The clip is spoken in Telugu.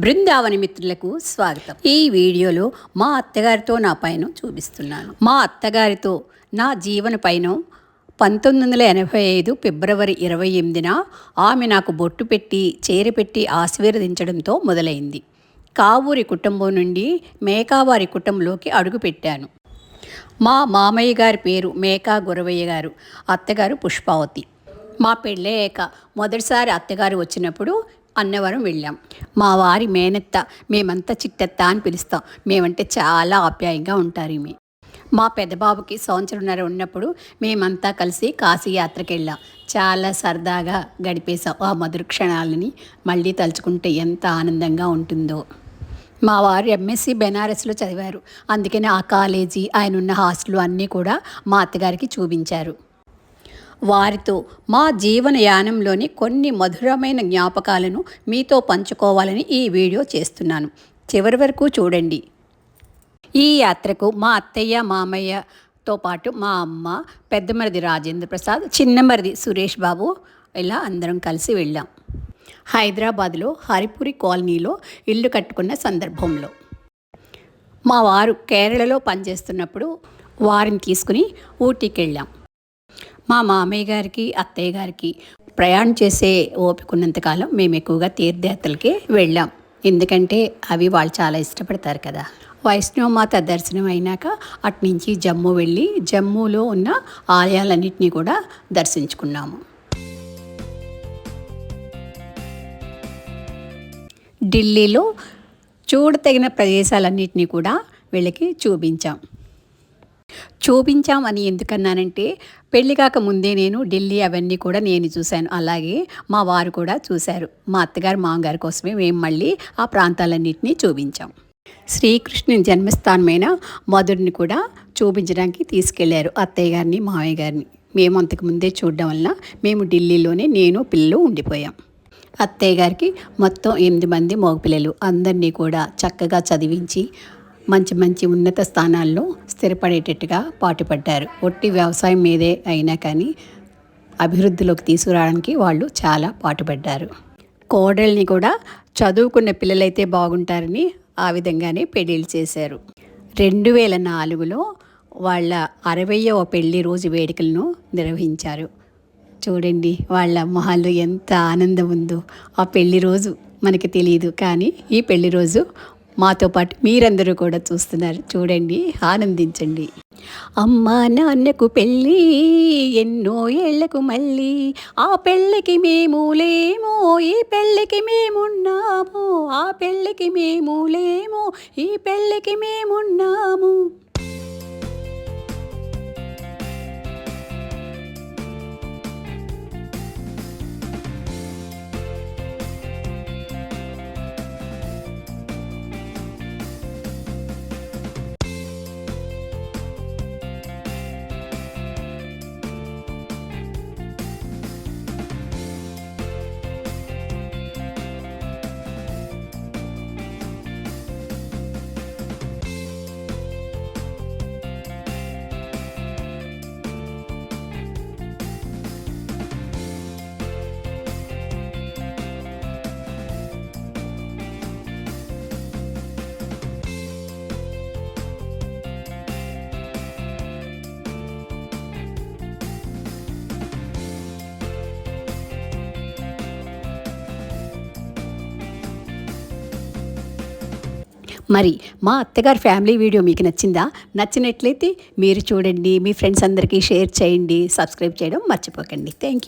బృందావని మిత్రులకు స్వాగతం. ఈ వీడియోలో మా అత్తగారితో నా పయనం చూపిస్తున్నాను. మా అత్తగారితో నా జీవన పయనం 1985 ఫిబ్రవరి 28న ఆమె నాకు బొట్టు పెట్టి చీర పెట్టి ఆశీర్వదించడంతో మొదలైంది. కావూరి కుటుంబం నుండి మేకావారి కుటుంబంలోకి అడుగుపెట్టాను. మా మామయ్య గారి పేరు మేకా గురవయ్య గారు, అత్తగారు పుష్పావతి. మా పెళ్ళయ్యాక మొదటిసారి అత్తగారు వచ్చినప్పుడు అన్నవరం వెళ్ళాం. మా వారి మేనత్త, మేమంతా చిట్టత్త అని పిలుస్తాం. మేమంటే చాలా ఆప్యాయంగా ఉంటారు ఈమె. మా పెద్దబాబుకి సంవత్సరంన్నర ఉన్నప్పుడు మేమంతా కలిసి కాశీ యాత్రకి వెళ్ళాం. చాలా సరదాగా గడిపేశాం. ఆ మధుర క్షణాలని మళ్ళీ తలుచుకుంటే ఎంత ఆనందంగా ఉంటుందో. మా వారు ఎంఎస్సి బెనారస్లో చదివారు. అందుకని ఆ కాలేజీ, ఆయన ఉన్న హాస్టల్ అన్నీ కూడా మా అత్తగారికి చూపించారు. వారితో మా జీవనయానంలోని కొన్ని మధురమైన జ్ఞాపకాలను మీతో పంచుకోవాలని ఈ వీడియో చేస్తున్నాను. చివరి వరకు చూడండి. ఈ యాత్రకు మా అత్తయ్య, మామయ్యతో పాటు మా అమ్మ, పెద్దమరిది రాజేంద్ర ప్రసాద్, చిన్నమరిది సురేష్ బాబు, ఇలా అందరం కలిసి వెళ్ళాం. హైదరాబాద్లో హరిపురి కాలనీలో ఇల్లు కట్టుకున్న సందర్భంలో మా వారు కేరళలో పనిచేస్తున్నప్పుడు వారిని తీసుకుని ఊటీకి వెళ్ళాం. మా మామయ్య గారికి, అత్తయ్య గారికి ప్రయాణం చేసే ఓపికన్నంతకాలం మేము ఎక్కువగా తీర్థయాత్రలకి వెళ్ళాం. ఎందుకంటే అవి వాళ్ళు చాలా ఇష్టపడతారు కదా. వైష్ణవమాత దర్శనం అయినాక అట్నుంచి జమ్మూ వెళ్ళి జమ్మూలో ఉన్న ఆలయాలన్నింటినీ కూడా దర్శించుకున్నాము. ఢిల్లీలో చూడతగిన ప్రదేశాలన్నింటినీ కూడా వీళ్ళకి చూపించాం అని ఎందుకన్నానంటే, పెళ్లి కాక ముందే నేను ఢిల్లీ అవన్నీ కూడా నేను చూశాను. అలాగే మా వారు కూడా చూశారు. మా అత్తగారు, మామగారి కోసమే మేము మళ్ళీ ఆ ప్రాంతాలన్నింటినీ చూపించాం. శ్రీకృష్ణుని జన్మస్థానమైన మధురిని కూడా చూపించడానికి తీసుకెళ్లారు అత్తయ్య గారిని, మామయ్య గారిని. మేము అంతకుముందే చూడడం వల్ల మేము ఢిల్లీలోనే నేను పిల్లలు ఉండిపోయాం. అత్తయ్య గారికి మొత్తం 8 మంది మగపిల్లలు. అందరినీ కూడా చక్కగా చదివించి మంచి మంచి ఉన్నత స్థానాల్లో స్థిరపడేటట్టుగా పాటుపడ్డారు. ఒట్టి వ్యవసాయం మీదే అయినా కానీ అభివృద్ధిలోకి తీసుకురావడానికి వాళ్ళు చాలా పాటుపడ్డారు. కోడల్ని కూడా చదువుకున్న పిల్లలైతే బాగుంటారని ఆ విధంగానే పెళ్ళిళ్ళు చేశారు. 2004లో వాళ్ళ 60వ పెళ్లి రోజు వేడుకలను నిర్వహించారు. చూడండి వాళ్ళ మొహాల్లో ఎంత ఆనందం ఉందో. ఆ పెళ్లి రోజు మనకి తెలియదు, కానీ ఈ పెళ్లి రోజు మాతో పాటు మీరందరూ కూడా చూస్తున్నారు. చూడండి, ఆనందించండి. అమ్మా నాన్నకు పెళ్ళి ఎన్నో ఏళ్లకు మళ్ళీ, ఆ పెళ్ళికి మేము లేమో, ఈ పెళ్ళికి మేమున్నాము, ఆ పెళ్ళికి మేము లేమో, ఈ పెళ్ళికి మేమున్నాము. మరి మా అత్తగారి ఫ్యామిలీ వీడియో మీకు నచ్చిందా? నచ్చినట్లయితే మీరు చూడండి, మీ ఫ్రెండ్స్ అందరికీ షేర్ చేయండి, సబ్స్క్రైబ్ చేయడం మర్చిపోకండి. Thank you.